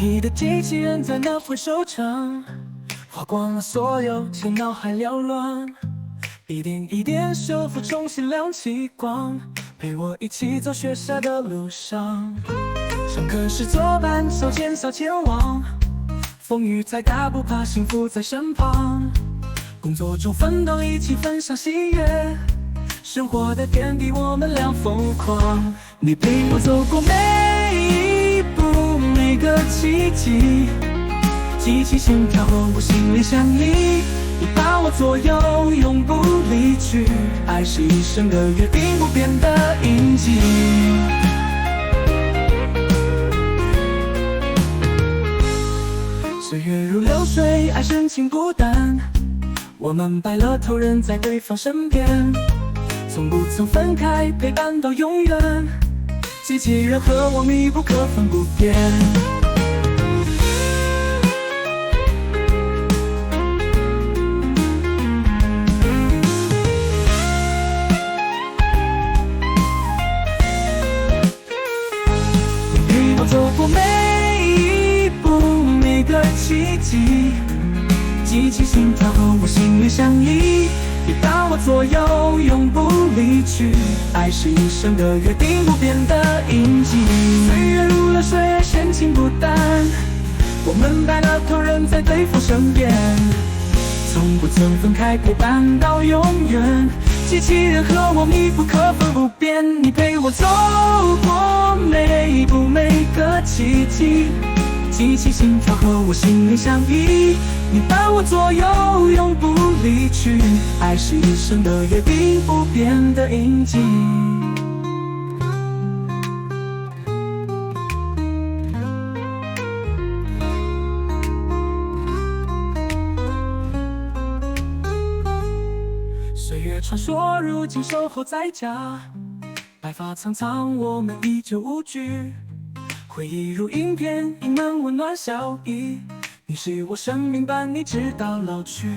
你的机器人在那挥手场，花光了所有钱，脑海缭乱，一点一点修复，重新亮起光，陪我一起走学校的路上。上课时作伴，手牵手前往，风雨再大不怕，幸福在身旁。工作中奋斗，一起分享喜悦，生活的点滴我们俩疯狂。你陪我走过每一步，每个奇迹，激起心跳和我心里相依。你把我左右，永不离去，爱是一生的约定，不变的印记。岁月如流水，爱深情不淡，我们白了头，人在对方身边，从不曾分开，陪伴到永远。机器人和我密不可分，不变。你陪我走过每一步，每个奇迹，激起心跳和我心里相依。你把我左右，永不离去，爱是一生的约定，不变的印记。岁月如流水，深情不淡，我们白了头，人在对方身边，从不曾分开，陪伴到永远。机器人和我密不可分，不变。你陪我走过每一步，每个奇迹，激起心跳和我心里相依。你把我左右，永不离去，爱是一生的约定，不变的印记。岁月传说，如今守候在家，白发苍苍，我们依旧无惧。回忆如影片，盈满温暖笑意，你是我生命伴你直到老去。